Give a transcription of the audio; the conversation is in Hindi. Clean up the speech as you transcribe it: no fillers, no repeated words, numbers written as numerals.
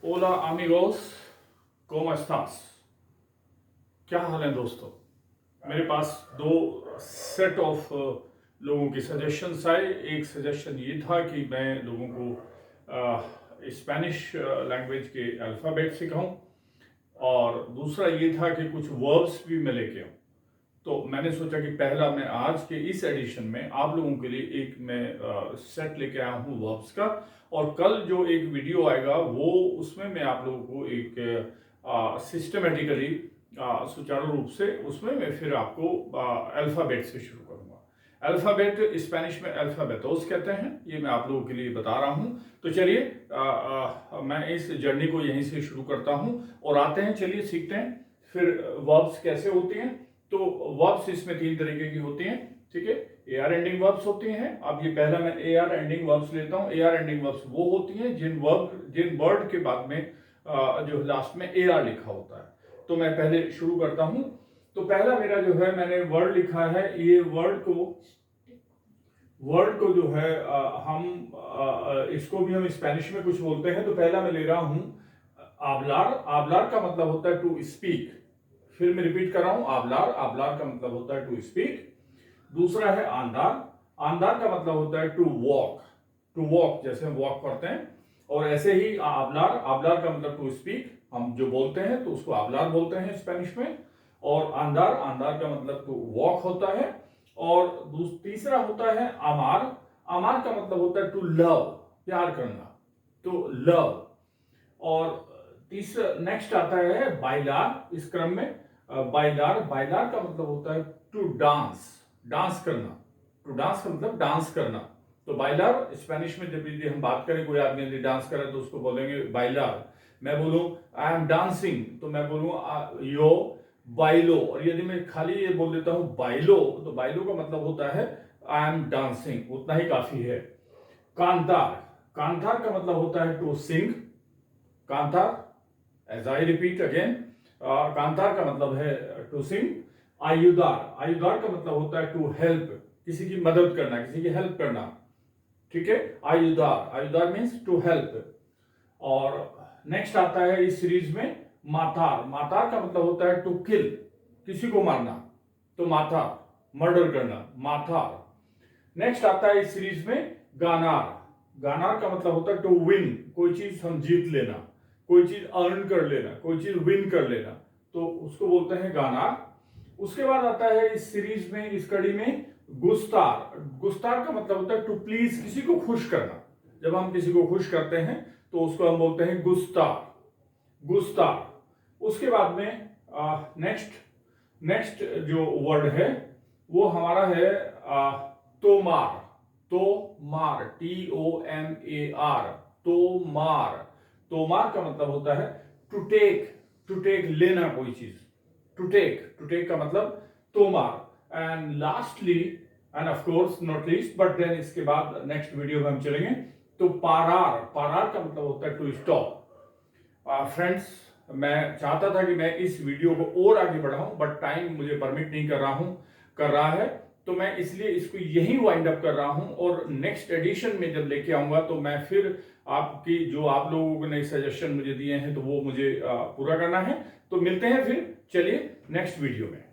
Hola amigos, ¿cómo estás? क्या हाल है दोस्तों। मेरे पास दो सेट ऑफ लोगों की सजेशंस आए। एक सजेशन ये था कि मैं लोगों को स्पेनिश लैंग्वेज के अल्फ़ाबेट सिखाऊं, और दूसरा ये था कि कुछ वर्ब्स भी मैं लेके आऊं। तो मैंने सोचा कि पहला मैं आज के इस एडिशन में आप लोगों के लिए एक मैं सेट लेके आया हूँ वर्ब्स का, और कल जो एक वीडियो आएगा वो उसमें मैं आप लोगों को एक सिस्टमेटिकली सुचारू रूप से उसमें मैं फिर आपको अल्फ़ाबेट से शुरू करूँगा। अल्फ़ाबेट स्पेनिश में अल्फ़ाबेटोस कहते हैं, ये मैं आप लोगों के लिए बता रहा हूँ। तो चलिए मैं इस जर्नी को यहीं से शुरू करता हूँ और आते हैं, चलिए सीखते हैं फिर वर्ब्स कैसे होते हैं। तो वर्ब्स इसमें तीन तरीके की होती हैं, ठीक है। ए आर एंडिंग वर्ब्स होती हैं। अब ये पहला मैं ए आर एंडिंग वर्ब्स लेता हूँ। ए आर एंडिंग वर्ब्स वो होती हैं जिन वर्ड के बाद में जो लास्ट में ए आर लिखा होता है। तो मैं पहले शुरू करता हूँ। तो पहला मेरा जो है मैंने वर्ड लिखा है, ये वर्ड को जो है हम इसको भी हम स्पेनिश में कुछ बोलते हैं। तो पहला मैं ले रहा हूं आबलार। आबलार का मतलब होता है टू स्पीक। फिर मैं रिपीट कर रहा हूं, आबलार। आबलार का मतलब होता है टू स्पीक। दूसरा है आंदार। आंदार का मतलब होता है टू वॉक। टू वॉक जैसे हम वॉक करते हैं, और ऐसे ही आबलार। आबलार का मतलब टू स्पीक, हम जो बोलते हैं तो उसको आबलार बोलते हैं स्पेनिश में। और आंदार, आंदार का मतलब टू वॉक होता है। और तीसरा होता है अमार। अमार का मतलब होता है टू लव, प्यार करना, तो लव। और तीसरा नेक्स्ट आता है बाइलार इस क्रम में। बाइलार, बाइलार का मतलब होता है टू डांस, डांस करना। टू डांस का मतलब डांस करना। तो बाइलार स्पेनिश में जब यदि हम बात करें, कोई आदमी यदि डांस करे तो उसको बोलेंगे बाइलार। मैं बोलूं आई एम डांसिंग, तो मैं बोलूं यो बाइलो। और यदि मैं खाली ये बोल देता हूं बाइलो, तो बाइलो का मतलब होता है आई एम डांसिंग, उतना ही काफी है। कांतार, कांतार का मतलब होता है टू सिंग। कांतार, एज आई रिपीट अगेन, कांतार का मतलब है टू सिंग। आयुदार, आयुदार का मतलब होता है टू हेल्प, किसी की मदद करना, किसी की हेल्प करना, ठीक है। आयुदार, आयुदार मीन्स टू हेल्प। और नेक्स्ट आता है इस सीरीज में मातार। मातार का मतलब होता है टू किल, किसी को मारना, तो मातार, मर्डर करना, मातार। नेक्स्ट आता है इस सीरीज में गानार। गानार का मतलब होता है टू विन, कोई चीज हम जीत लेना, कोई चीज अर्न कर लेना, कोई चीज विन कर लेना, तो उसको बोलते हैं गानार। उसके बाद आता है इस सीरीज में, इस कड़ी में गुस्तार। गुस्तार का मतलब होता है टू प्लीज, किसी को खुश करना। जब हम किसी को खुश करते हैं तो उसको हम बोलते हैं गुस्तार, गुस्तार। उसके बाद में नेक्स्ट नेक्स्ट जो वर्ड है वो हमारा है तोमार। तोमार, TOMAR, तोमार। तोमार का मतलब होता है टू टेक, टू टेक लेना कोई चीज, टू टेक, टू टेक का मतलब तोमार। And lastly and of course not least, but then इसके बाद नेक्स्ट वीडियो में हम चलेंगे, तो पारार। पारार का मतलब होता है टू स्टॉप। फ्रेंड्स, मैं चाहता था कि मैं इस वीडियो को और आगे बढ़ाऊं, बट टाइम मुझे परमिट नहीं कर रहा है, तो मैं इसलिए इसको यहीं वाइंड अप कर रहा हूं। और नेक्स्ट एडिशन में जब लेके आऊंगा तो मैं फिर आपकी जो आप लोगों ने सजेशन मुझे दिए हैं तो वो मुझे पूरा करना है। तो मिलते हैं फिर, चलिए नेक्स्ट वीडियो में।